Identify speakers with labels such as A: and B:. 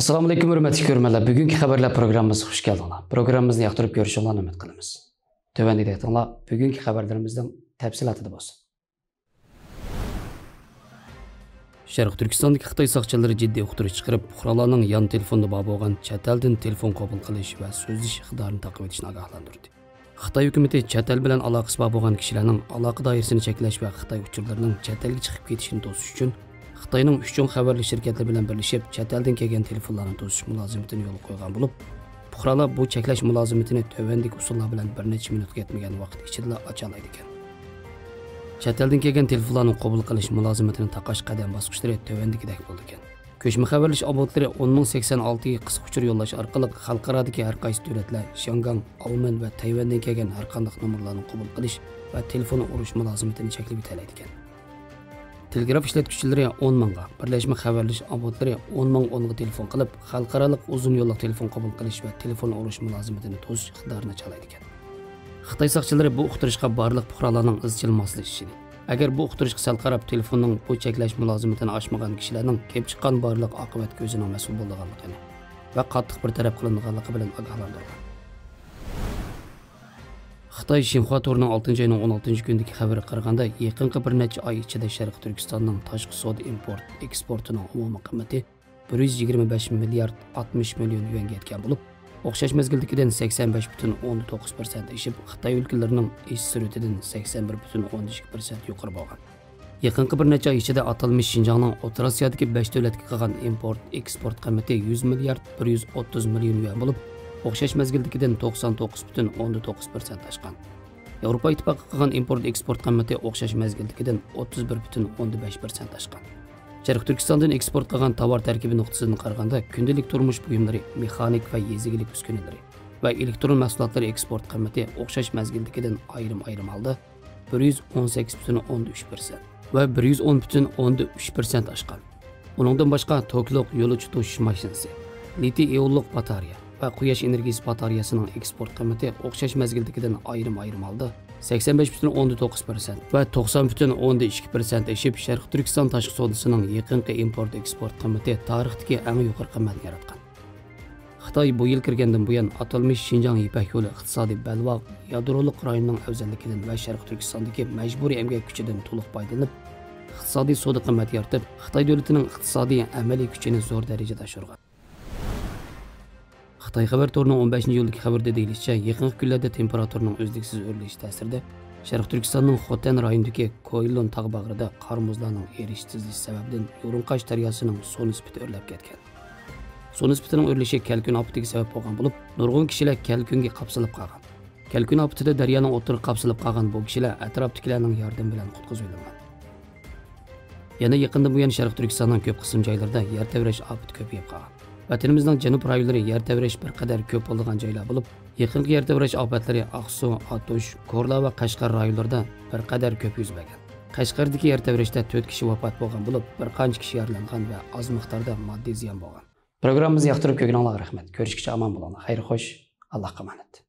A: Assalamu alaykum hurmatli ko'ruvchilar. Bugungi xabarlar programmamizga xush keldinglar. Programmamizni yoqtirib ko'rishingizni umid qilamiz. Tövəndəki aytыңlar, bugungi xabarlarimizning tafsilotida bo'lsin. Sharq Turkistondagi Xitoy soqchilari jiddiy uqtirish chiqarib, fuqarolarning yon telefonida bor bo'lgan chet eldan telefon qabul qilish va so'zlash iqtidorini taqib etishni ogohlantirdi. Xitoy hukumati chet el bilan aloqasi bor bo'lgan kishilarning aloqa doirasini cheklash va Xitoy uchurlarining chet elga chiqib ketishini to'sish uchun Xitoyning 3 cho'ng xabarli shirkatlari bilan birlashib, chet eldan kelgan telefonlarni to'sish mulozimatini yo'lga qo'ygan bo'lib, fuqarolar bu cheklash mulozimatini tövəndəki usullar bilan bir necha minutga yetmagan vaqt ichida ocha oladi ekan. Chet eldan kelgan telefonlarni qabul qilish mulozimatini taqash qadam bosqichlari tövəndəkidek bo'ldi ekan. Ko'chma xabarlash obotlari 10.086 ga qisqa uchur yo'llash orqali xalqarodagi har qaysi davlatlar Shangang, Auman va Tayvandan kelgan har qanday nomerlarni qabul qilish va telefon urish mulozimatini cheklab o'tadi ekan. Telegraf ishlatuvchilari 10 mingga, birlashma xabarlash obotlari 10 ming 10 ga telefon qilib, xalqaro uzun yo'lli telefon qabul qilish va telefon urish mulozimatini to'sish iqtidorini chalaydi ekan. Xitoy soqchilari bu uqtirishga barliq fuqarolarning izchil moslashishini, agar bu uqtirishga sal qarab telefonning bu cheklash mulozimatini oshmagan kishilarning kelib chiqqan barliq oqibat ko'zining mas'ul bo'lganligini va qattiq bir taraf qilinganligi bilan ogohlantirgan. Xitoy Xinhua torining 6-oyning 16-kunidagi xabari qaraganda, yaqinqi bir necha oy ichida Sharq Turkistonning tashqi savdo import eksportining umumiy qiymati 125 milliard 60 million yuanga yetgan bo'lib, o'xshash mezgildagidan 85.9% ishib, Xitoy ülkelarining ish sur'atidan 81.2% yuqori bo'lgan. Yaqinqi bir necha oy ichida atalmish Xinjiangning O'rta Osiyodagi 5 davlatga qilgan import eksport qiymati 100 milliard 130 million yuan bo'lib, o'xshash mezgildagidan 99.9% oshgan. Yevropa ittifoqi qilgan import eksport qiymati o'xshash mezgildagidan 31.5% oshgan. Sharq Turkistondan eksport qilgan tovar tarkibi nuqtasidan qaraganda, kundalik turmush buyumlari, mexanik va yezigilik uskunalari va elektron mahsulotlar eksport qiymati o'xshash mezgildagidan ayrim holda 118.13% va 110.3% oshgan. Uningdan boshqa tokliq yo'lovchi tashish mashinasi, litiy-ionli batareya va quyosh energiyasi batareyasining eksport qiymati o'xshash mezgildagidan ayrim holda 85.19% va 90.2% eshib, Sharq Turkiston tashqi savdosining yaqinqi import eksport qiymati tarixdagi eng yuqori qiymatni yaratgan. Xitoy bu yil kirgandan buyon atalmish Xinjiang Ipak yo'li iqtisodiy balvoq yadroliq rayonning afzalligidan va Sharq Turkistondagi majburiy emgak kuchidan to'liq foydalanib, iqtisodiy savdo qiymati yaratib, Xitoy davlatining iqtisodiy amaliy kuchini zo'r darajada oshirgan. Xitoy xabar torining 15-iyuldagi xabarda deyilishicha, yaqinqi kunlarda temperaturning uzluksiz o'rlishi ta'sirida Sharq Turkistonning Xotan rayonidagi Koilon tog' bag'rida qor muzlarning erish tezlishi sababidan Yo'rinqash daryosining suv nisbati o'rlab ketgan. Suv nisbatining o'rlishi Kalkun optiga sabab bo'lgan bo'lib, nurg'un kishilar Kalkunga qapsilib qolgan. Kalkun optida daryoning o'tirib qapsilib qolgan bu kishilar atrofdagilarning yordam bilan qutqizib olingan. Yana yaqinda buyon Sharq Turkistonning ko'p qism joylarida yer tevrash ofati ko'payib qolgan. Vatanimizning janub rayonlari yer tevrash bir qadar ko'p bo'lgan joylar bo'lib, yaqinqi yer tevrash ofatlari Aqsu, Atosh, Ko'rla va Qashqar rayonlarida bir qadar ko'p yuz bergan. Qashqardagi yer tevrashda 4 kishi vafot bo'lgan bo'lib, bir qancha kishi yaralangan va oz miqdorda moddiy ziyon bo'lgan. Programmamizni yoqtirib ko'rganlarga rahmat. Ko'rishguncha omon bo'linglar. Xayr xo'sh, Allohga omonat.